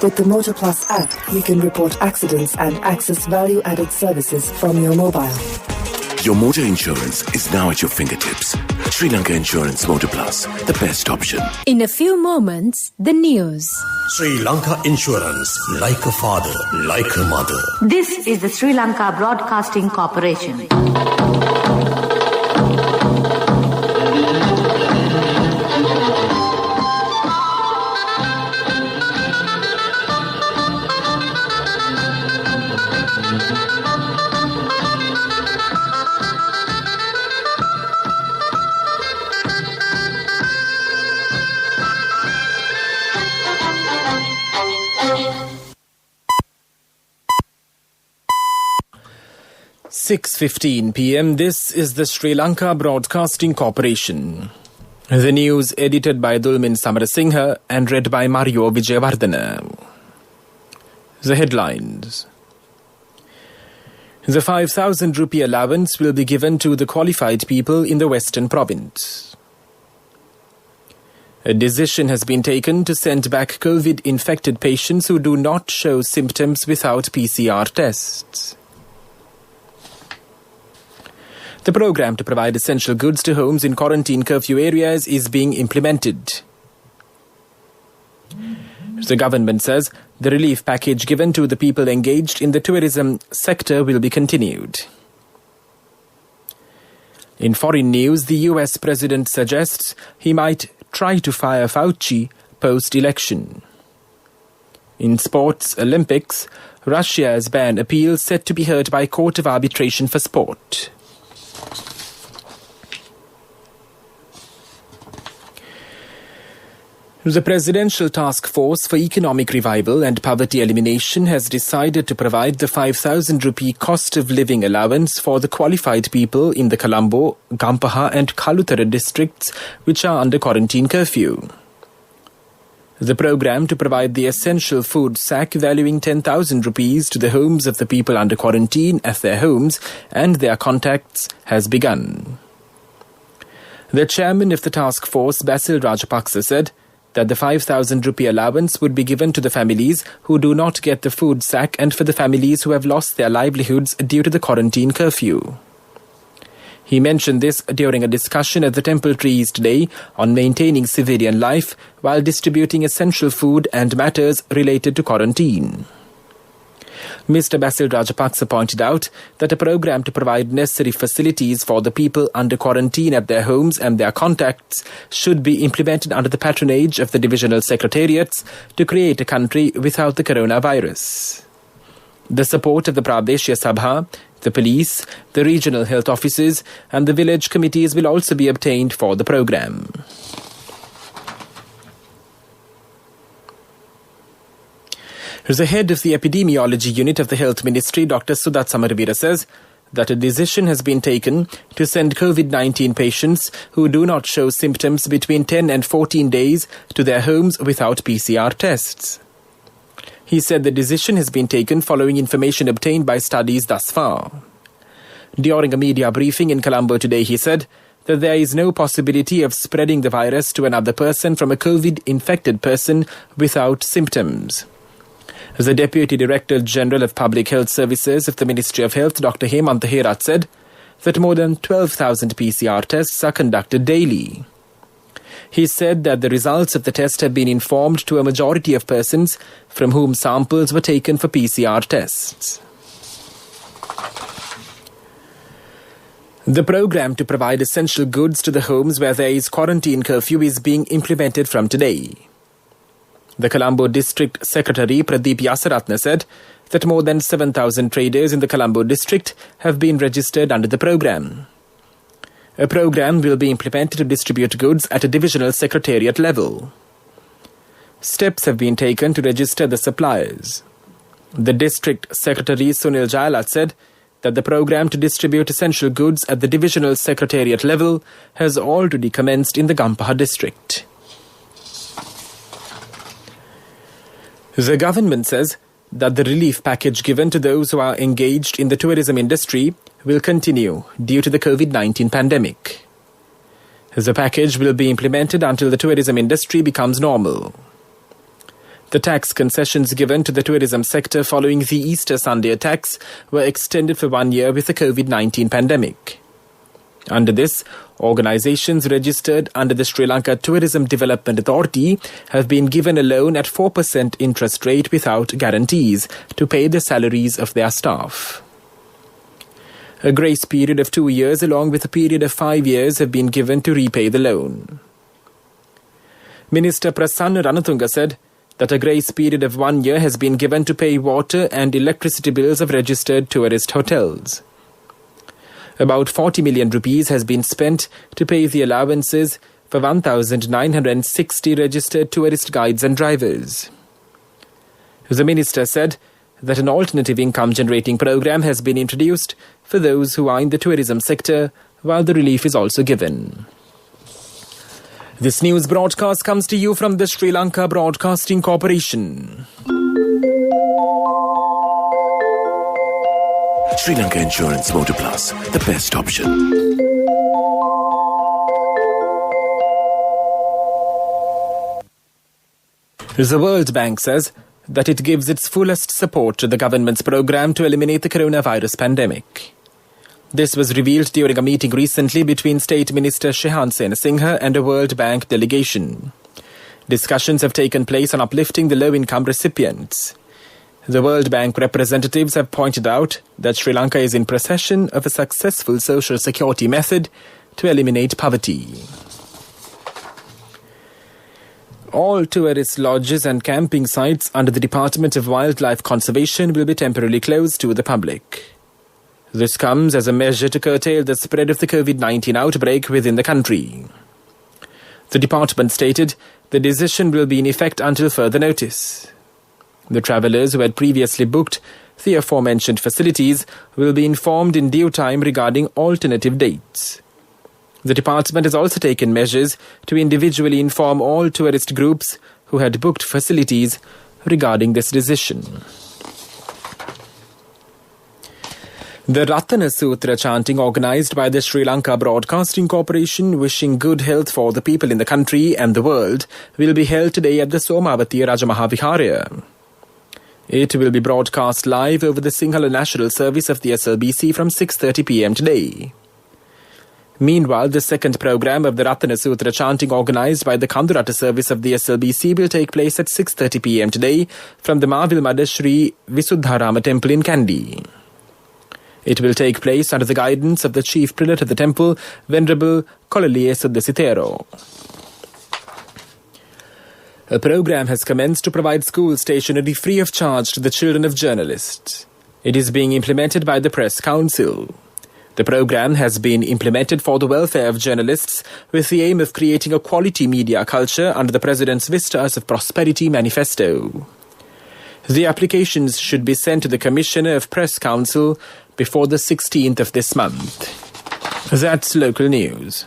With the Motor Plus app, you can report accidents and access value-added services from your mobile. Your motor insurance is now at your fingertips. Sri Lanka Insurance Motor Plus, the best option. In a few moments, the news. Sri Lanka Insurance, like a father, like a mother. This is the Sri Lanka Broadcasting Corporation. .15 p.m. This is the Sri Lanka Broadcasting Corporation. The news edited by Dulmin Samarasinghe and read by Mario Vijayawardena. The headlines. The 5,000 rupee allowance will be given to the qualified people in the Western Province. A decision has been taken to send back COVID-infected patients who do not show symptoms without PCR tests. The program to provide essential goods to homes in quarantine curfew areas is being implemented. The government says the relief package given to the people engaged in the tourism sector will be continued. In foreign news, the US president suggests he might try to fire Fauci post-election. In sports Olympics, Russia's ban appeal set to be heard by Court of Arbitration for Sport. The Presidential Task Force for Economic Revival and Poverty Elimination has decided to provide the 5,000 rupee cost of living allowance for the qualified people in the Colombo, Gampaha and Kalutara districts which are under quarantine curfew. The program to provide the essential food sack valuing 10,000 rupees to the homes of the people under quarantine at their homes and their contacts has begun. The chairman of the task force, Basil Rajapaksa, said that the 5,000 rupee allowance would be given to the families who do not get the food sack and for the families who have lost their livelihoods due to the quarantine curfew. He mentioned this during a discussion at the Temple Trees today on maintaining civilian life while distributing essential food and matters related to quarantine. Mr. Basil Rajapaksa pointed out that a program to provide necessary facilities for the people under quarantine at their homes and their contacts should be implemented under the patronage of the divisional secretariats to create a country without the coronavirus. The support of the Pradeshya Sabha, the police, the regional health offices and the village committees will also be obtained for the program. The head of the epidemiology unit of the Health Ministry, Dr. Sudat Samaravira, says that a decision has been taken to send COVID-19 patients who do not show symptoms between 10 and 14 days to their homes without PCR tests. He said the decision has been taken following information obtained by studies thus far. During a media briefing in Colombo today, he said that there is no possibility of spreading the virus to another person from a COVID-infected person without symptoms. The Deputy Director General of Public Health Services of the Ministry of Health, Dr. Hemant Herat, said that more than 12,000 PCR tests are conducted daily. He said that the results of the test have been informed to a majority of persons from whom samples were taken for PCR tests. The program to provide essential goods to the homes where there is quarantine curfew is being implemented from today. The Colombo District Secretary Pradeep Yasaratne said that more than 7,000 traders in the Colombo district have been registered under the program. A program will be implemented to distribute goods at a divisional secretariat level. Steps have been taken to register the suppliers. The District Secretary Sunil Jailat said that the program to distribute essential goods at the divisional secretariat level has already commenced in the Gampaha district. The government says that the relief package given to those who are engaged in the tourism industry will continue due to the COVID-19 pandemic. The package will be implemented until the tourism industry becomes normal. The tax concessions given to the tourism sector following the Easter Sunday attacks were extended for 1 year with the COVID-19 pandemic. Under this, organizations registered under the Sri Lanka Tourism Development Authority have been given a loan at 4% interest rate without guarantees to pay the salaries of their staff. A grace period of 2 years along with a period of 5 years have been given to repay the loan. Minister Prasanna Ranatunga said that a grace period of 1 year has been given to pay water and electricity bills of registered tourist hotels. About 40 million rupees has been spent to pay the allowances for 1,960 registered tourist guides and drivers. The minister said that an alternative income generating program has been introduced for those who are in the tourism sector, while the relief is also given. This news broadcast comes to you from the Sri Lanka Broadcasting Corporation. Sri Lanka Insurance Motor Plus, the best option. The World Bank says that it gives its fullest support to the government's program to eliminate the coronavirus pandemic. This was revealed during a meeting recently between State Minister Shehan Senasinghe and a World Bank delegation. Discussions have taken place on uplifting the low-income recipients. The World Bank representatives have pointed out that Sri Lanka is in possession of a successful social security method to eliminate poverty. All tourist lodges and camping sites under the Department of Wildlife Conservation will be temporarily closed to the public. This comes as a measure to curtail the spread of the COVID-19 outbreak within the country. The department stated the decision will be in effect until further notice. The travellers who had previously booked the aforementioned facilities will be informed in due time regarding alternative dates. The department has also taken measures to individually inform all tourist groups who had booked facilities regarding this decision. The Ratana Sutra chanting organised by the Sri Lanka Broadcasting Corporation wishing good health for the people in the country and the world will be held today at the Somawati Rajamahaviharya. It will be broadcast live over the Sinhala National Service of the SLBC from 6:30 p.m. today. Meanwhile, the second program of the Ratana Sutra chanting organised by the Kandurata service of the SLBC will take place at 6:30 p.m. today from the Mavil Mada Sri Visuddharama temple in Kandy. It will take place under the guidance of the Chief Prelate of the temple, Venerable Kolaliye Suddasithero. A program has commenced to provide school stationery free of charge to the children of journalists. It is being implemented by the Press Council. The program has been implemented for the welfare of journalists with the aim of creating a quality media culture under the President's Vistas of Prosperity manifesto. The applications should be sent to the Commissioner of Press Council before the 16th of this month. That's local news.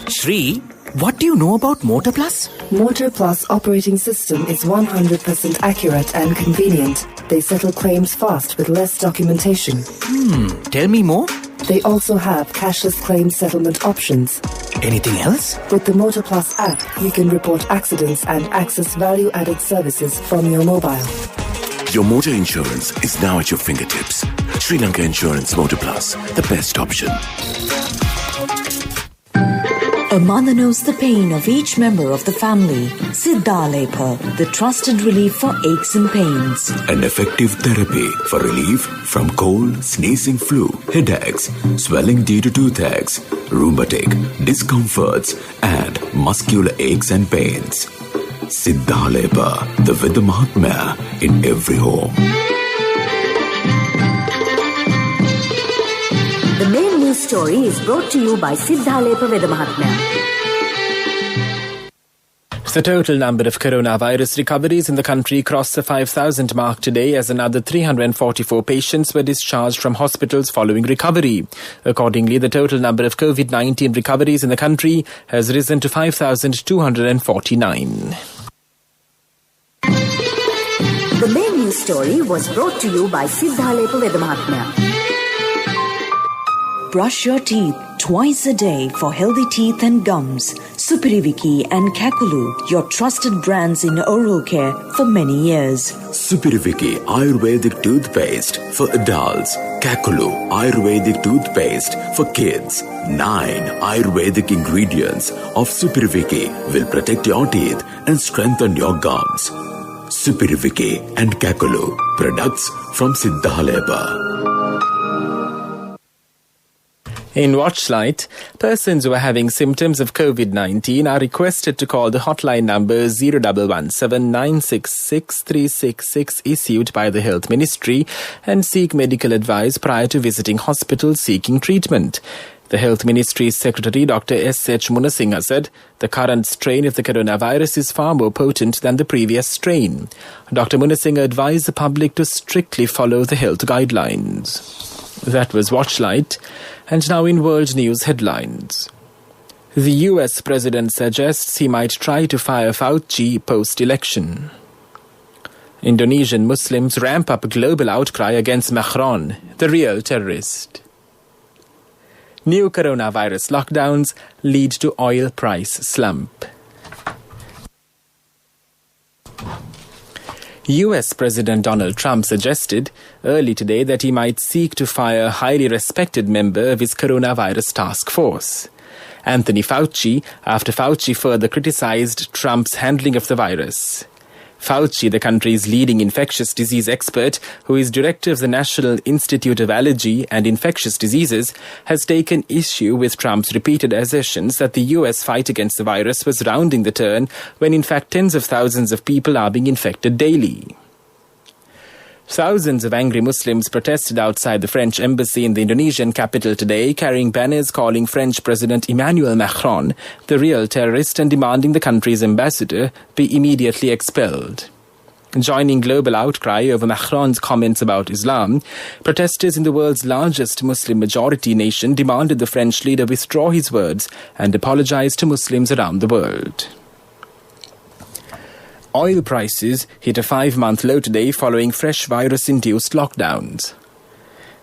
Shri, what do you know about Motor Plus? Motor Plus operating system is 100% accurate and convenient. They settle claims fast with less documentation. Tell me more. They also have cashless claim settlement options. Anything else? With the Motor Plus app, you can report accidents and access value-added services from your mobile. Your motor insurance is now at your fingertips. Sri Lanka Insurance Motor Plus, the best option. A mother knows the pain of each member of the family. Siddhalepa, the trusted relief for aches and pains. An effective therapy for relief from cold, sneezing, flu, headaches, swelling due to toothaches, rheumatic, discomforts, and muscular aches and pains. Siddhalepa, the Veda Mahatmya in every home. The main news story is brought to you by Siddhalepa Veda Mahatmya. The total number of coronavirus recoveries in the country crossed the 5,000 mark today as another 344 patients were discharged from hospitals following recovery. Accordingly, the total number of COVID-19 recoveries in the country has risen to 5,249. The main news story was brought to you by Siddhalepa Veda Mahatmya. Brush your teeth twice a day for healthy teeth and gums. Supiriviki and Kakulu, your trusted brands in oral care for many years. Supiriviki Ayurvedic toothpaste for adults. Kakulu Ayurvedic toothpaste for kids. 9 Ayurvedic ingredients of Supiriviki will protect your teeth and strengthen your gums. Supiriviki and Kakulu, products from Siddhaleba. In Watchlight, persons who are having symptoms of COVID-19 are requested to call the hotline number 0117 966 366 issued by the Health Ministry and seek medical advice prior to visiting hospitals seeking treatment. The Health Ministry's Secretary Dr. S.H. Munasinghe said the current strain of the coronavirus is far more potent than the previous strain. Dr. Munasinghe advised the public to strictly follow the health guidelines. That was Watchlight. And now in world news headlines. The US president suggests he might try to fire Fauci post-election. Indonesian Muslims ramp up global outcry against Macron, the real terrorist. New coronavirus lockdowns lead to oil price slump. US President Donald Trump suggested early today that he might seek to fire a highly respected member of his coronavirus task force, Anthony Fauci, after Fauci further criticized Trump's handling of the virus. Fauci, the country's leading infectious disease expert, who is director of the National Institute of Allergy and Infectious Diseases, has taken issue with Trump's repeated assertions that the US fight against the virus was rounding the turn when in fact tens of thousands of people are being infected daily. Thousands of angry Muslims protested outside the French embassy in the Indonesian capital today, carrying banners calling French President Emmanuel Macron the real terrorist and demanding the country's ambassador be immediately expelled. Joining global outcry over Macron's comments about Islam, protesters in the world's largest Muslim-majority nation demanded the French leader withdraw his words and apologize to Muslims around the world. Oil prices hit a 5-month low today following fresh virus-induced lockdowns.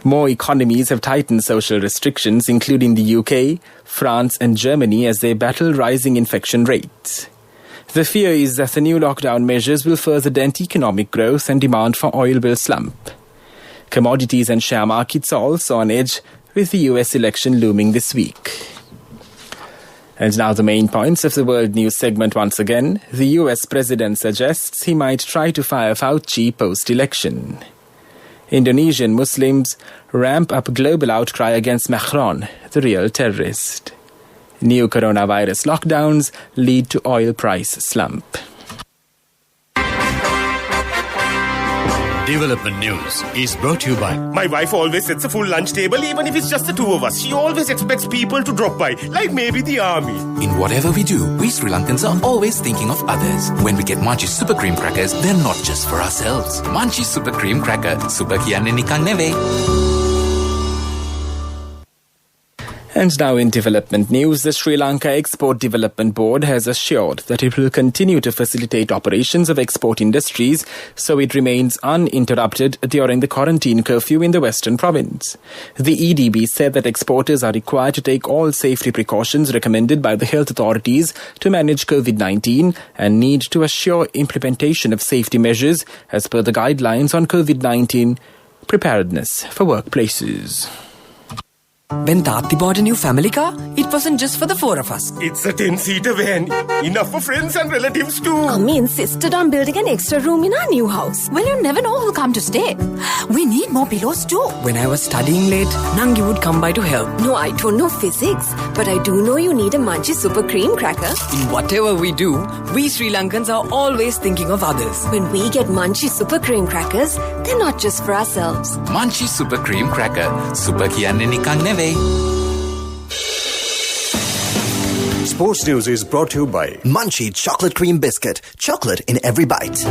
More economies have tightened social restrictions, including the UK, France and Germany, as they battle rising infection rates. The fear is that the new lockdown measures will further dent economic growth and demand for oil will slump. Commodities and share markets are also on edge, with the US election looming this week. And now the main points of the world news segment once again. The US president suggests he might try to fire Fauci post-election. Indonesian Muslims ramp up global outcry against Macron, the real terrorist. New coronavirus lockdowns lead to oil price slump. Development News is brought to you by... My wife always sets a full lunch table, even if it's just the two of us. She always expects people to drop by, like maybe the army. In whatever we do, we Sri Lankans are always thinking of others. When we get Munchie Super Cream Crackers, they're not just for ourselves. Munchie Super Cream Cracker, Super Kiyanne Nikang Neve. And now in development news, the Sri Lanka Export Development Board has assured that it will continue to facilitate operations of export industries so it remains uninterrupted during the quarantine curfew in the Western Province. The EDB said that exporters are required to take all safety precautions recommended by the health authorities to manage COVID-19 and need to assure implementation of safety measures as per the guidelines on COVID-19 preparedness for workplaces. When Tati bought a new family car, it wasn't just for the 4 of us. It's a 10-seater van. Enough for friends and relatives too. Mummy insisted on building an extra room in our new house. Well, you never know who'll come to stay. We need more pillows too. When I was studying late, Nangi would come by to help. No, I don't know physics, but I do know you need a Munchie Super Cream Cracker. In whatever we do, we Sri Lankans are always thinking of others. When we get Munchie Super Cream Crackers, they're not just for ourselves. Munchie Super Cream Cracker, Super Kiyanne Nikang Neve. Sports News is brought to you by Munchie Chocolate Cream Biscuit. Chocolate in every bite.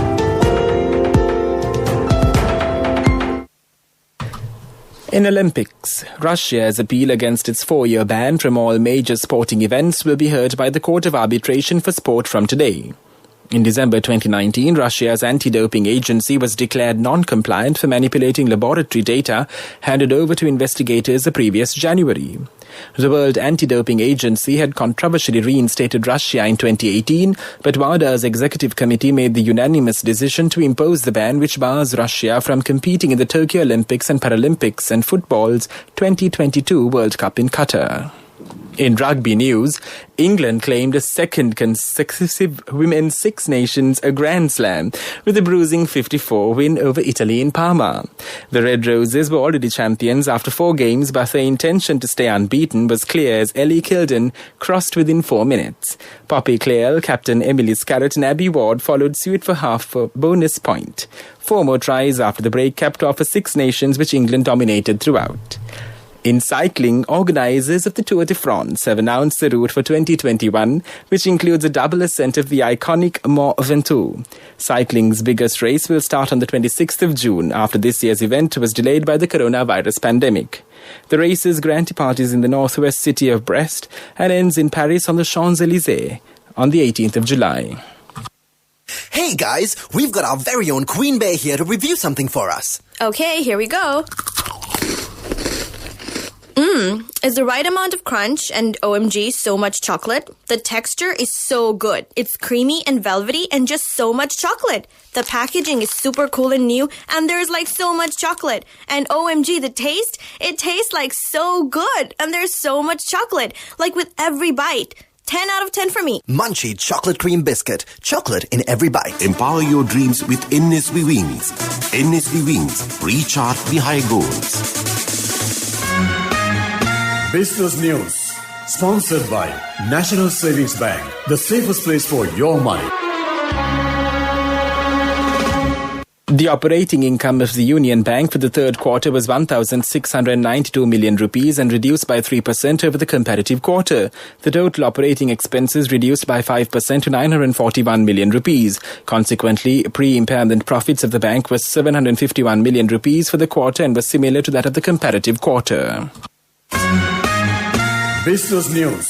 In Olympics, Russia's appeal against its 4-year ban from all major sporting events will be heard by the Court of Arbitration for Sport from today. In December 2019, Russia's anti-doping agency was declared non-compliant for manipulating laboratory data handed over to investigators the previous January. The World Anti-Doping Agency had controversially reinstated Russia in 2018, but WADA's executive committee made the unanimous decision to impose the ban which bars Russia from competing in the Tokyo Olympics and Paralympics and football's 2022 World Cup in Qatar. In rugby news, England claimed a second consecutive Women's Six Nations Grand Slam with a bruising 54 win over Italy in Parma. The Red Roses were already champions after 4 games, but their intention to stay unbeaten was clear as Ellie Kilden crossed within 4 minutes. Poppy Clare, captain Emily Scarrett and Abby Ward followed suit for half a bonus point. 4 more tries after the break capped off a Six Nations which England dominated throughout. In cycling, organisers of the Tour de France have announced the route for 2021, which includes a double ascent of the iconic Mont Ventoux. Cycling's biggest race will start on the 26th of June after this year's event was delayed by the coronavirus pandemic. The race's grand departs in the northwest city of Brest and ends in Paris on the Champs-Élysées on the 18th of July. Hey guys, we've got our very own Queen Bear here to review something for us. Okay, here we go. It's the right amount of crunch and OMG, so much chocolate. The texture is so good. It's creamy and velvety and just so much chocolate. The packaging is super cool and new and there's like so much chocolate. And OMG, the taste, it tastes like so good and there's so much chocolate. Like with every bite. 10 out of 10 for me. Munchie chocolate cream biscuit. Chocolate in every bite. Empower your dreams with NSV Wings. NSV Wings. Recharge the high goals. Business News, sponsored by National Savings Bank, the safest place for your money. The operating income of the Union Bank for the third quarter was 1,692 million rupees and reduced by 3% over the comparative quarter. The total operating expenses reduced by 5% to 941 million rupees. Consequently, pre-impairment profits of the bank was 751 million rupees for the quarter and was similar to that of the comparative quarter. Business News,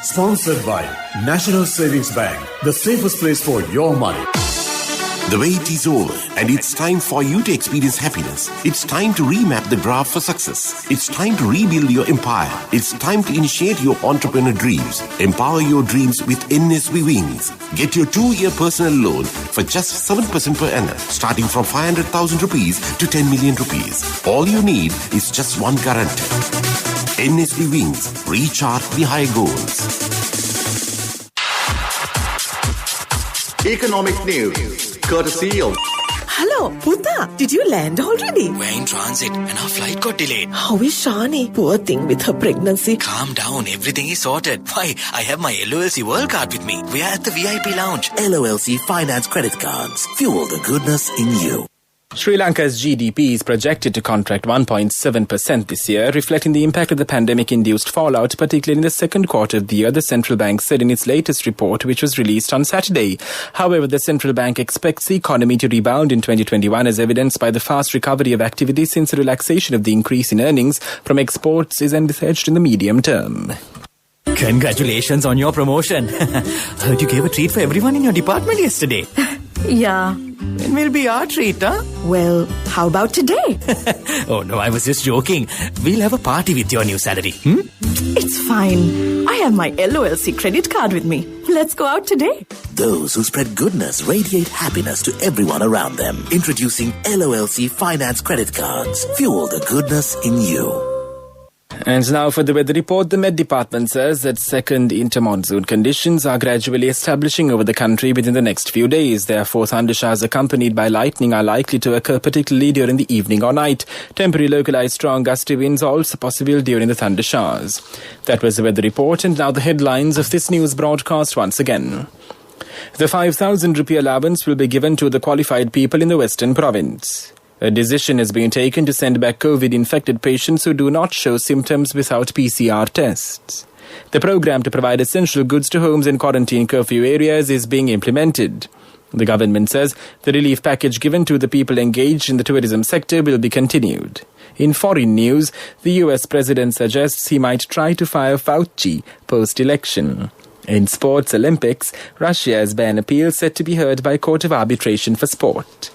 sponsored by National Savings Bank, the safest place for your money. The wait is over and it's time for you to experience happiness. It's time to remap the graph for success. It's time to rebuild your empire. It's time to initiate your entrepreneur dreams. Empower your dreams with NSV Wings. Get your 2-year personal loan for just 7% per annum, starting from 500,000 rupees to 10 million rupees. All you need is just one guarantee. NSV Wings. Recharge the high goals. Economic news, courtesy of... Hello, Puta. Did you land already? We're in transit and our flight got delayed. How is Shani? Poor thing with her pregnancy. Calm down, everything is sorted. Why, I have my LOLC World Card with me. We are at the VIP lounge. LOLC Finance Credit Cards. Fuel the goodness in you. Sri Lanka's GDP is projected to contract 1.7% this year, reflecting the impact of the pandemic-induced fallout, particularly in the second quarter of the year, the central bank said in its latest report, which was released on Saturday. However, the central bank expects the economy to rebound in 2021 as evidenced by the fast recovery of activity since the relaxation of the increase in earnings from exports is envisaged in the medium term. Congratulations on your promotion. Heard you gave a treat for everyone in your department yesterday. Yeah. When will be our treat, huh? Well, how about today? Oh no, I was just joking. We'll have a party with your new salary. It's fine. I have my LOLC credit card with me. Let's go out today. Those who spread goodness radiate happiness to everyone around them. Introducing LOLC Finance Credit Cards. Fuel the goodness in you. And now for the weather report, the Met Department says that second inter-monsoon conditions are gradually establishing over the country within the next few days. Therefore, thundershowers accompanied by lightning are likely to occur, particularly during the evening or night. Temporary localized strong gusty winds are also possible during the thundershowers. That was the weather report, and now the headlines of this news broadcast once again. The 5,000 rupee allowance will be given to the qualified people in the Western Province. A decision has been taken to send back COVID-infected patients who do not show symptoms without PCR tests. The program to provide essential goods to homes in quarantine curfew areas is being implemented. The government says the relief package given to the people engaged in the tourism sector will be continued. In foreign news, the US president suggests he might try to fire Fauci post-election. In sports Olympics, Russia's ban appeal set to be heard by Court of Arbitration for Sport.